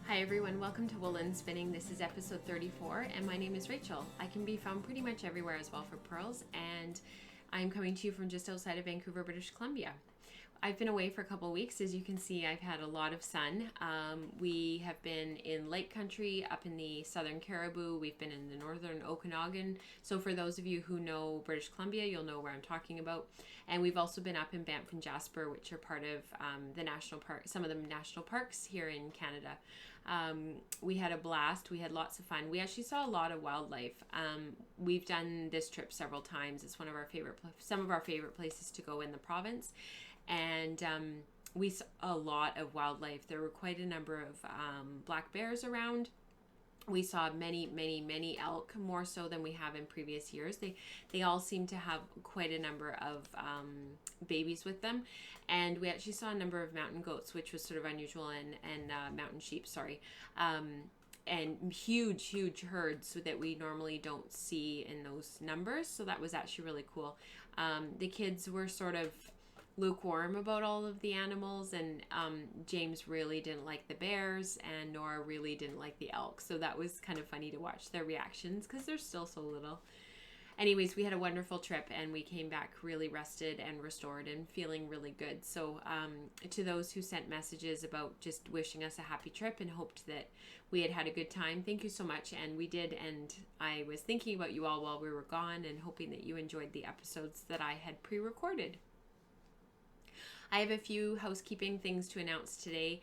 Hi everyone, welcome to Woolen Spinning. This is episode 34 and my name is Rachel. I can be found pretty much everywhere as well for pearls, and I'm coming to you from just outside of Vancouver, British Columbia. I've been away for a couple of weeks. As you can see, I've had a lot of sun. We have been in Lake Country, up in the southern Caribou. We've been in the northern Okanagan. So for those of you who know British Columbia, you'll know where I'm talking about. And we've also been up in Banff and Jasper, which are part of the national park, some of the national parks here in Canada. We had a blast. We had lots of fun. We actually saw a lot of wildlife. We've done this trip several times. It's one of our some of our favorite places to go in the province. And we saw a lot of wildlife. There were quite a number of black bears around. We saw many elk, more so than we have in previous years. They all seem to have quite a number of babies with them. And we actually saw a number of mountain goats, which was sort of unusual, and mountain sheep, sorry. And huge herds that we normally don't see in those numbers. So that was actually really cool. The kids were sort of lukewarm about all of the animals, and James really didn't like the bears, and Nora really didn't like the elk. So that was kind of funny to watch their reactions because they're still so little. Anyways, we had a wonderful trip and we came back really rested and restored and feeling really good. So to those who sent messages about just wishing us a happy trip and hoped that we had a good time, thank you so much. And we did, and I was thinking about you all while we were gone and hoping that you enjoyed the episodes that I had pre-recorded. I have a few housekeeping things to announce today.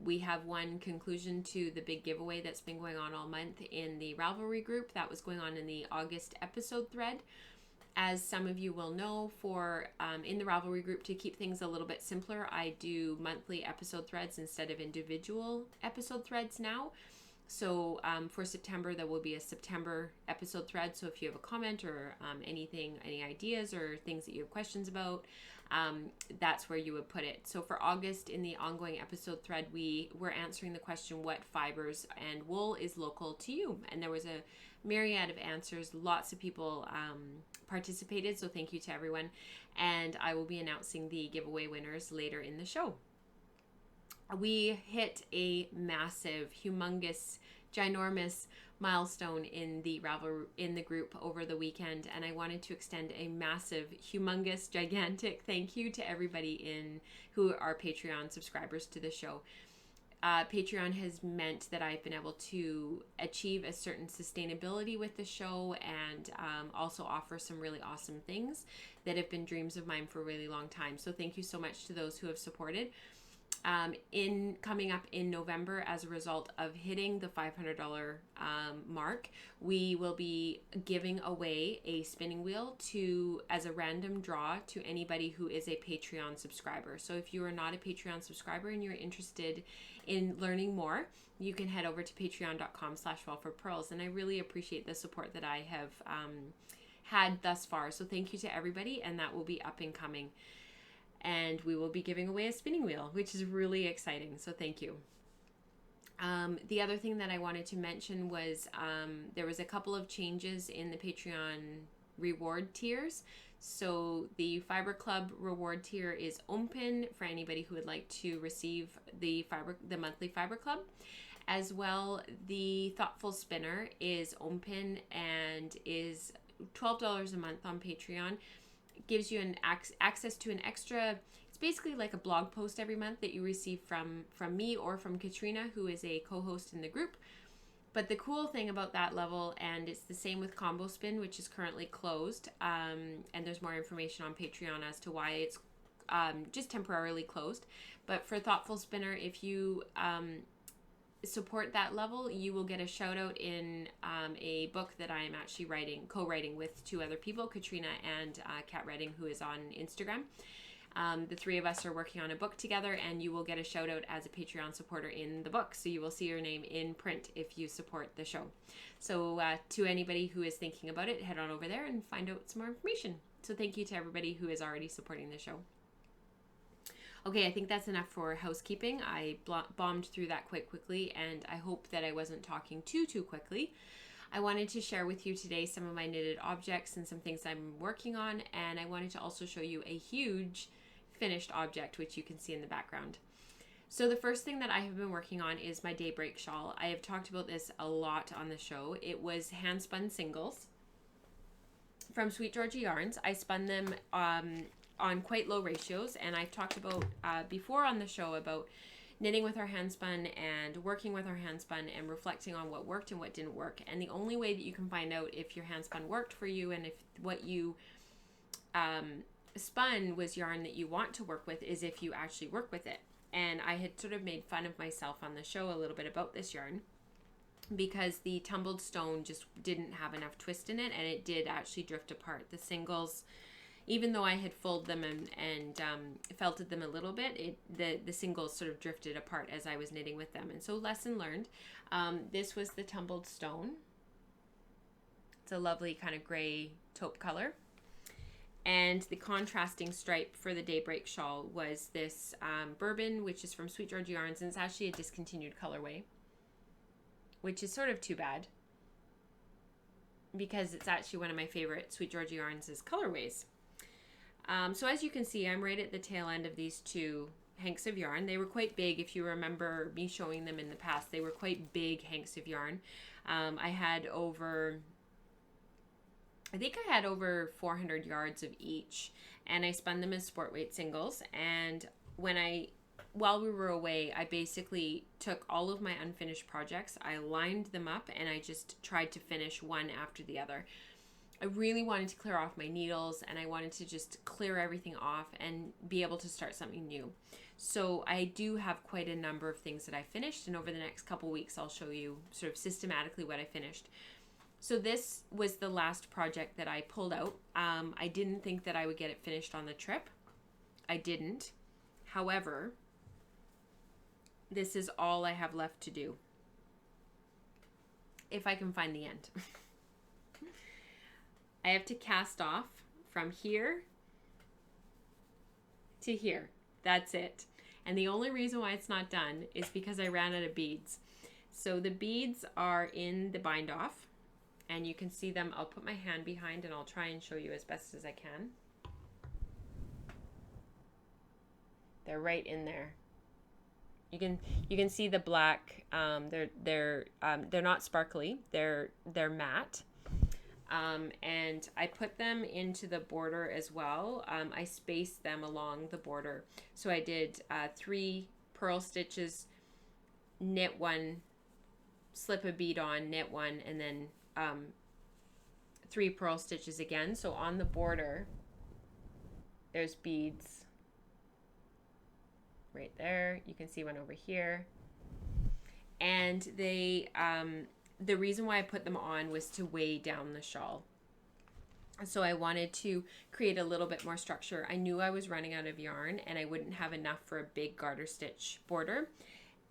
We have one conclusion to the big giveaway that's been going on all month in the Ravelry group. That was going on in the August episode thread. As some of you will know, in the Ravelry group, to keep things a little bit simpler, I do monthly episode threads instead of individual episode threads now. So for September, there will be a September episode thread. So if you have a comment or any ideas or things that you have questions about, that's where you would put it. So for August, in the ongoing episode thread, we were answering the question, what fibers and wool is local to you? And there was a myriad of answers. Lots of people participated. So thank you to everyone. And I will be announcing the giveaway winners later in the show. We hit a massive, humongous, ginormous milestone in the group over the weekend, and I wanted to extend a massive, humongous, gigantic thank you to everybody who are Patreon subscribers to the show. Patreon has meant that I've been able to achieve a certain sustainability with the show, and also offer some really awesome things that have been dreams of mine for a really long time. So thank you so much to those who have supported. Coming up in November, as a result of hitting the $500 mark, we will be giving away a spinning wheel as a random draw to anybody who is a Patreon subscriber. So if you are not a Patreon subscriber and you're interested in learning more, you can head over to patreon.com/wellforpearls. And I really appreciate the support that I have had thus far. So thank you to everybody, and that will be up and coming. And we will be giving away a spinning wheel, which is really exciting. So thank you. The other thing that I wanted to mention was there was a couple of changes in the Patreon reward tiers. So the Fiber Club reward tier is open for anybody who would like to receive the monthly Fiber Club. As well, the Thoughtful Spinner is open and is $12 a month on Patreon. It gives you access to an extra, it's basically like a blog post every month that you receive from me or from Katrina, who is a co-host in the group. But the cool thing about that level, and it's the same with Combo Spin, which is currently closed, and there's more information on Patreon as to why it's just temporarily closed. But for Thoughtful Spinner, if you support that level, you will get a shout out in a book that I am actually co-writing with two other people, Katrina and Kat Redding, who is on Instagram. The three of us are working on a book together, and you will get a shout out as a Patreon supporter in the book. So you will see your name in print if you support the show. So to anybody who is thinking about it, head on over there and find out some more information. So thank you to everybody who is already supporting the show. Okay, I think that's enough for housekeeping. I bombed through that quite quickly, and I hope that I wasn't talking too quickly. I wanted to share with you today some of my knitted objects and some things I'm working on, and I wanted to also show you a huge finished object, which you can see in the background. So the first thing that I have been working on is my Daybreak shawl. I have talked about this a lot on the show. It was hand spun singles from Sweet Georgia Yarns. I spun them on quite low ratios, and I've talked about before on the show about knitting with our hand spun and working with our hand spun and reflecting on what worked and what didn't work. And the only way that you can find out if your hand spun worked for you and if what you spun was yarn that you want to work with is if you actually work with it. And I had sort of made fun of myself on the show a little bit about this yarn because the tumbled stone just didn't have enough twist in it, and it did actually drift apart. The singles, even though I had folded them and felted them a little bit, the singles sort of drifted apart as I was knitting with them. And so lesson learned. This was the tumbled stone. It's a lovely kind of gray taupe color. And the contrasting stripe for the Daybreak shawl was this bourbon, which is from Sweet Georgia Yarns, and it's actually a discontinued colorway, which is sort of too bad because it's actually one of my favorite Sweet Georgia Yarns' colorways. So as you can see, I'm right at the tail end of these two hanks of yarn. They were quite big. If you remember me showing them in the past, they were quite big hanks of yarn. I had over 400 yards of each, and I spun them as sport weight singles. And while we were away, I basically took all of my unfinished projects, I lined them up, and I just tried to finish one after the other. I really wanted to clear off my needles, and I wanted to just clear everything off and be able to start something new. So I do have quite a number of things that I finished, and over the next couple weeks I'll show you sort of systematically what I finished. So this was the last project that I pulled out. I didn't think that I would get it finished on the trip. I didn't. However, this is all I have left to do, if I can find the end. I have to cast off from here to here. That's it. And the only reason why it's not done is because I ran out of beads. So the beads are in the bind off, and you can see them. I'll put my hand behind and I'll try and show you as best as I can. They're right in there. You can see the black. They're not sparkly. They're matte. And I put them into the border as well. I spaced them along the border. So I did 3 purl stitches, knit 1, slip a bead on, knit 1, and then 3 purl stitches again. So on the border, there's beads right there. You can see one over here. And they, the reason why I put them on was to weigh down the shawl. So I wanted to create a little bit more structure. I knew I was running out of yarn and I wouldn't have enough for a big garter stitch border.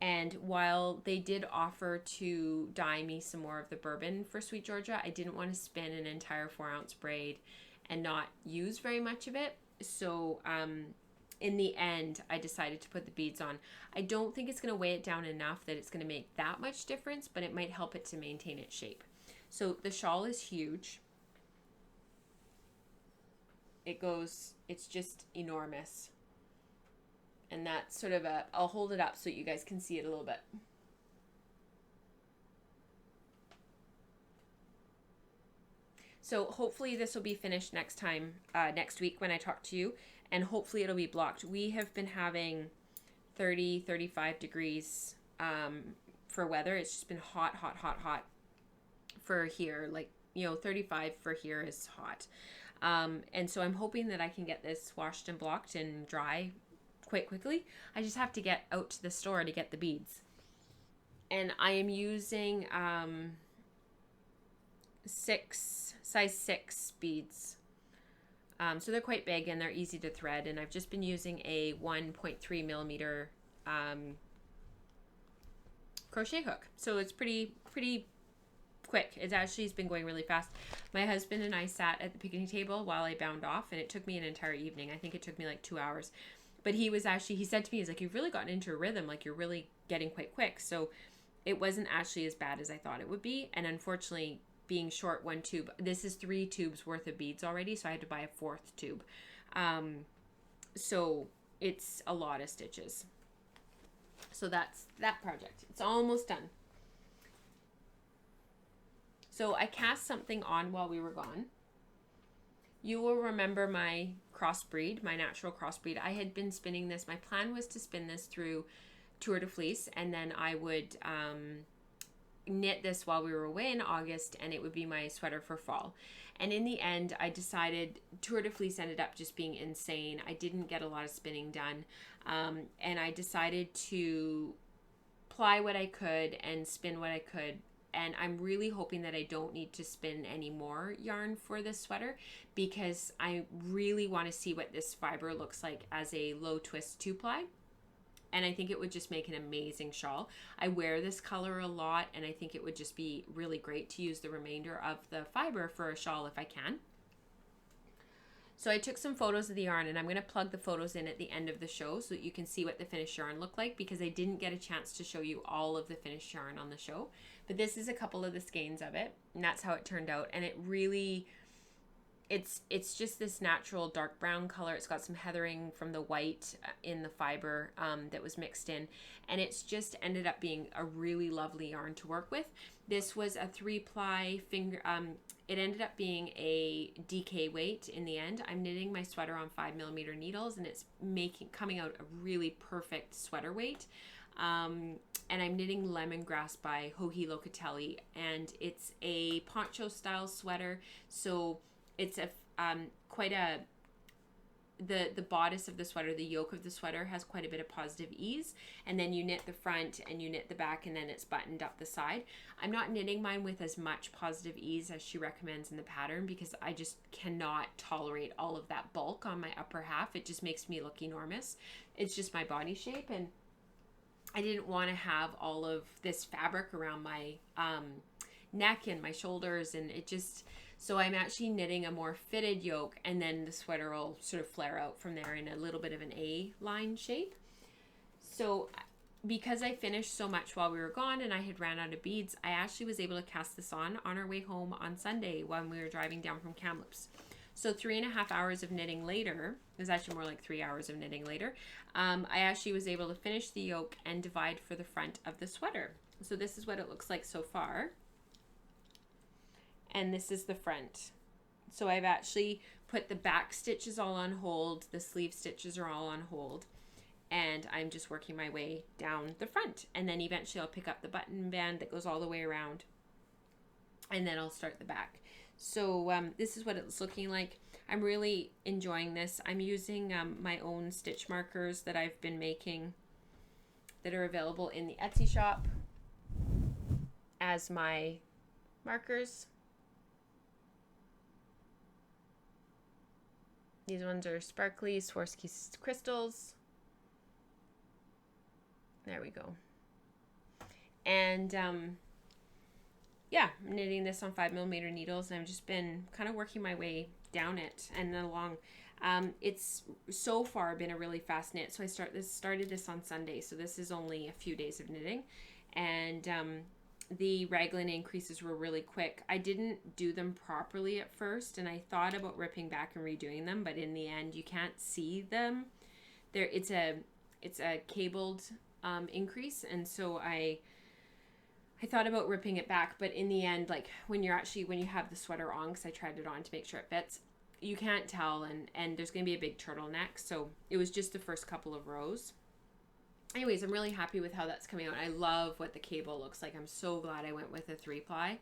And while they did offer to dye me some more of the bourbon for Sweet Georgia, I didn't want to spin an entire 4-ounce braid and not use very much of it. So in the end, I decided to put the beads on. I don't think it's going to weigh it down enough that it's going to make that much difference, but it might help it to maintain its shape. So the shawl is huge. It's just enormous. And that's sort of I'll hold it up so you guys can see it a little bit. So hopefully this will be finished next week when I talk to you, and hopefully it'll be blocked. We have been having 30, 35 degrees for weather. It's just been hot for here. 35 for here is hot. And so I'm hoping that I can get this washed and blocked and dry quite quickly. I just have to get out to the store to get the beads. And I am using size 6 beads. So they're quite big and they're easy to thread. And I've just been using a 1.3 millimeter crochet hook. So it's pretty quick. It actually has been going really fast. My husband and I sat at the picnic table while I bound off, and it took me an entire evening. I think it took me like 2 hours. But he said to me, he's like, you've really gotten into a rhythm. Like, you're really getting quite quick. So it wasn't actually as bad as I thought it would be. And unfortunately, being short one tube, this is 3 tubes worth of beads already. So I had to buy a 4th tube. So it's a lot of stitches. So that's that project. It's almost done. So I cast something on while we were gone. You will remember my crossbreed, my natural crossbreed. I had been spinning this. My plan was to spin this through Tour de Fleece, and then I would knit this while we were away in August, and it would be my sweater for fall. And in the end, I decided Tour de Fleece ended up just being insane. I didn't get a lot of spinning done, and I decided to ply what I could and spin what I could. And I'm really hoping that I don't need to spin any more yarn for this sweater, because I really want to see what this fiber looks like as a low twist 2-ply. And I think it would just make an amazing shawl. I wear this color a lot, and I think it would just be really great to use the remainder of the fiber for a shawl if I can. So I took some photos of the yarn, and I'm going to plug the photos in at the end of the show so that you can see what the finished yarn looked like, because I didn't get a chance to show you all of the finished yarn on the show. But this is a couple of the skeins of it, and that's how it turned out. And it really, it's just this natural dark brown color. It's got some heathering from the white in the fiber that was mixed in, and it's just ended up being a really lovely yarn to work with. This was a 3-ply finger. It ended up being a DK weight in the end. I'm knitting my sweater on 5mm needles, and it's coming out a really perfect sweater weight. And I'm knitting Lemongrass by Joji Locatelli, and it's a poncho style sweater. So it's a the bodice of the sweater, the yoke of the sweater has quite a bit of positive ease, and then you knit the front and you knit the back, and then it's buttoned up the side. I'm not knitting mine with as much positive ease as she recommends in the pattern, because I just cannot tolerate all of that bulk on my upper half. It just makes me look enormous. It's just my body shape, and I didn't want to have all of this fabric around my neck and my shoulders, and it just, so I'm actually knitting a more fitted yoke, and then the sweater will sort of flare out from there in a little bit of an A-line shape. So because I finished so much while we were gone and I had ran out of beads, I actually was able to cast this on our way home on Sunday when we were driving down from Kamloops. So 3.5 hours of knitting later, it was actually more like 3 hours of knitting later, I actually was able to finish the yoke and divide for the front of the sweater. So this is what it looks like so far. And this is the front. So I've actually put the back stitches all on hold, the sleeve stitches are all on hold, and I'm just working my way down the front. And then eventually I'll pick up the button band that goes all the way around, and then I'll start the back. So this is what it's looking like. I'm really enjoying this. I'm using my own stitch markers that I've been making that are available in the Etsy shop as my markers. These ones are sparkly Swarovski crystals. There we go. And yeah, I'm knitting this on 5mm needles, and I've just been kind of working my way down it and then along. It's so far been a really fast knit. So I started this on Sunday, so this is only a few days of knitting, and the raglan increases were really quick. I didn't do them properly at first, and I thought about ripping back and redoing them, but in the end you can't see them. It's a cabled increase, and so I thought about ripping it back, but in the end, like when you have the sweater on, because I tried it on to make sure it fits, you can't tell, and there's going to be a big turtleneck, so it was just the first couple of rows. Anyways, I'm really happy with how that's coming out. I love what the cable looks like. I'm so glad I went with a 3-ply,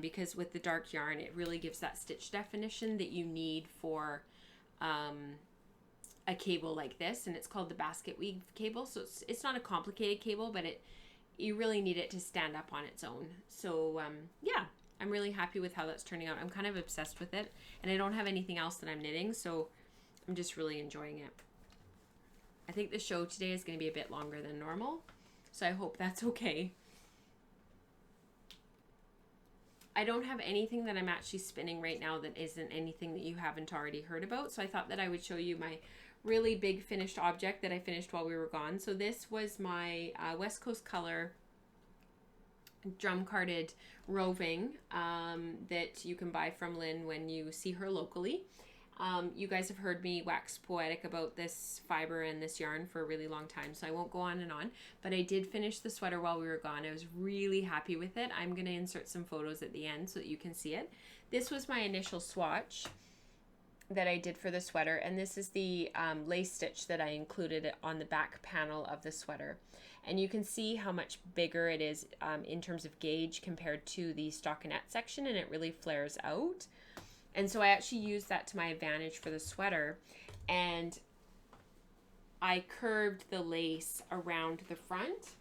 because with the dark yarn, it really gives that stitch definition that you need for a cable like this, and it's called the basket weave cable. So it's not a complicated cable, but you really need it to stand up on its own. So yeah, I'm really happy with how that's turning out. I'm kind of obsessed with it, and I don't have anything else that I'm knitting, so I'm just really enjoying it. I think the show today is going to be a bit longer than normal, so I hope that's okay. I don't have anything that I'm actually spinning right now that isn't anything that you haven't already heard about, so I thought that I would show you my really big finished object that I finished while we were gone. So this was my West Coast Color drum carded roving that you can buy from Lynn when you see her locally. You guys have heard me wax poetic about this fiber and this yarn for a really long time, so I won't go on and on, but I did finish the sweater while we were gone. I was really happy with it. I'm going to insert some photos at the end so that you can see it. This was my initial swatch that I did for the sweater, and this is the lace stitch that I included on the back panel of the sweater. And you can see how much bigger it is in terms of gauge compared to the stockinette section, and it really flares out. And so I actually used that to my advantage for the sweater, and I curved the lace around the front.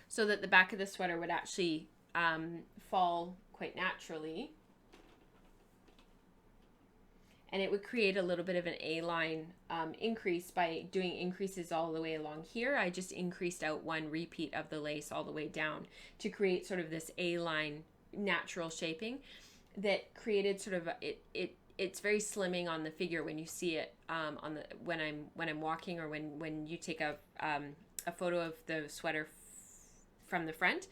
So that the back of the sweater would actually fall quite naturally. And it would create a little bit of an A-line increase by doing increases all the way along here. I just increased out one repeat of the lace all the way down to create sort of this A-line natural shaping that created sort of it's very slimming on the figure when you see it on the when I'm walking, or when you take a photo of the sweater from the front.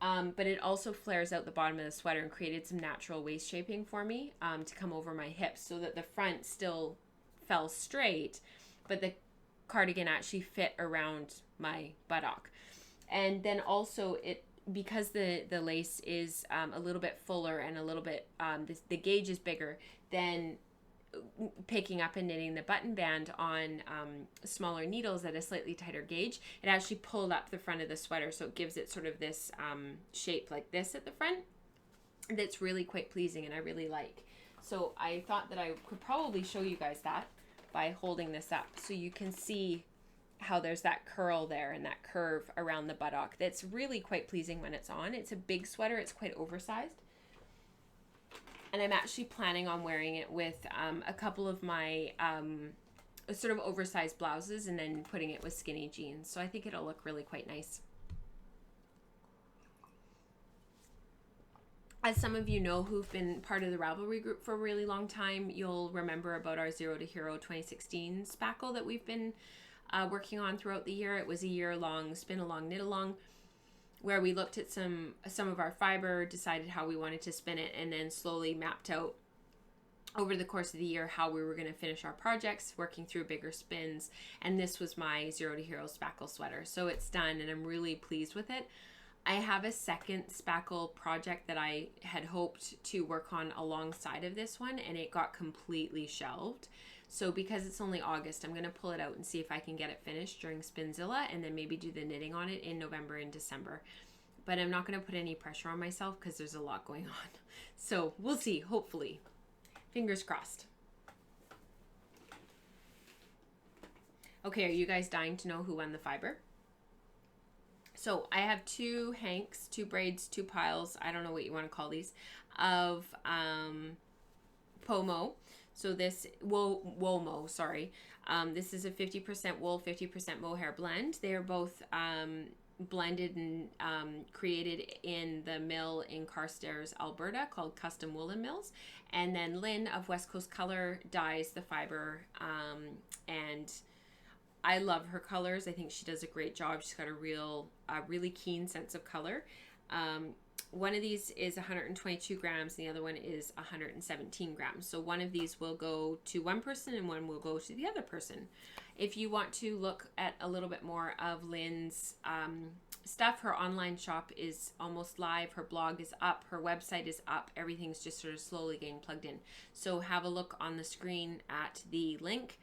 But it also flares out the bottom of the sweater and created some natural waist shaping for me to come over my hips, so that the front still fell straight, but the cardigan actually fit around my buttock. And then also because the lace is a little bit fuller and a little bit, the gauge is bigger, than picking up and knitting the button band on smaller needles at a slightly tighter gauge, it actually pulled up the front of the sweater, so it gives it sort of this shape like this at the front that's really quite pleasing and I really like. So I thought that I could probably show you guys that by holding this up so you can see how there's that curl there and that curve around the buttock that's really quite pleasing when it's on. It's a big sweater, it's quite oversized. And I'm actually planning on wearing it with a couple of my sort of oversized blouses and then putting it with skinny jeans. So I think it'll look really quite nice. As some of you know who've been part of the Ravelry group for a really long time, you'll remember about our Zero to Hero 2016 SPAKAL that we've been working on throughout the year. It was a year-long spin-along, knit-along, where we looked at some of our fiber, decided how we wanted to spin it, and then slowly mapped out over the course of the year how we were going to finish our projects, working through bigger spins. And this was my Zero to Hero SPAKAL sweater. So it's done and I'm really pleased with it. I have a second SPAKAL project that I had hoped to work on alongside of this one, and it got completely shelved. So because it's only August, I'm going to pull it out and see if I can get it finished during Spinzilla, and then maybe do the knitting on it in November and December. But I'm not going to put any pressure on myself because there's a lot going on. So we'll see, hopefully. Fingers crossed. Okay, are you guys dying to know who won the fiber? So I have two hanks, two braids, two piles, I don't know what you want to call these, of Pomo. So this Womo, sorry. This is a 50% wool, 50% mohair blend. They are both blended and created in the mill in Carstairs, Alberta, called Custom Woolen Mills. And then Lynn of West Coast Color dyes the fiber, and I love her colors. I think she does a great job. She's got a really keen sense of color. One of these is 122 grams, and the other one is 117 grams. So one of these will go to one person and one will go to the other person. If you want to look at a little bit more of Lynn's stuff, her online shop is almost live. Her blog is up. Her website is up. Everything's just sort of slowly getting plugged in. So have a look on the screen at the link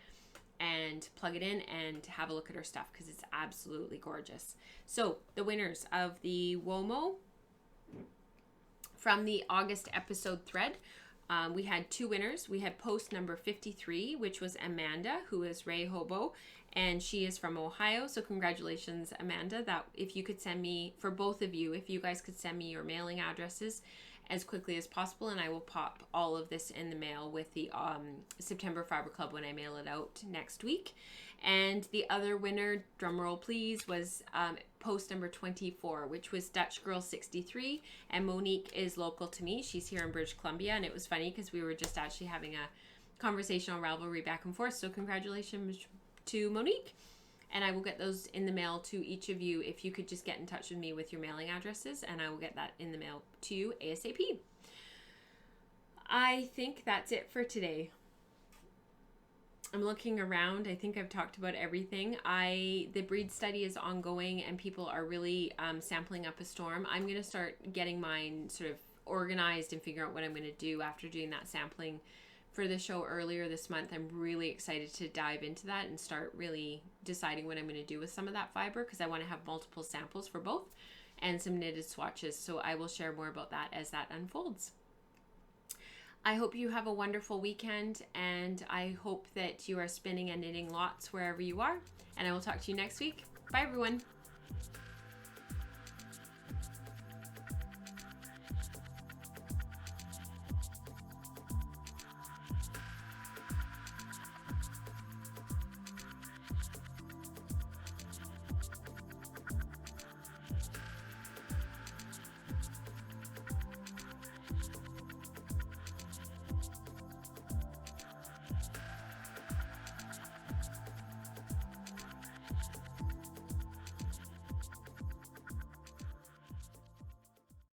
and plug it in and have a look at her stuff because it's absolutely gorgeous. So the winners of the Womo from the August episode thread, we had two winners. We had post number 53, which was Amanda, who is Ray Hobo, and she is from Ohio. So congratulations, Amanda. That if you could send me, for both of you, if you guys could send me your mailing addresses as quickly as possible, and I will pop all of this in the mail with the September Fiber Club when I mail it out next week. And the other winner, drumroll please, was post number 24, which was Dutch Girl 63, and Monique is local to me. She's here in British Columbia, and it was funny because we were just actually having a conversation on Ravelry back and forth, so congratulations to Monique. and I will get those in the mail to each of you if you could just get in touch with me with your mailing addresses, and I will get that in the mail to you ASAP. I think that's it for today. I'm looking around. I think I've talked about everything. The breed study is ongoing and people are really sampling up a storm. I'm going to start getting mine sort of organized and figure out what I'm going to do after doing that sampling for the show earlier this month. I'm really excited to dive into that and start really deciding what I'm going to do with some of that fiber, because I want to have multiple samples for both and some knitted swatches. So I will share more about that as that unfolds. I hope you have a wonderful weekend, and I hope that you are spinning and knitting lots wherever you are, and I will talk to you next week. Bye everyone.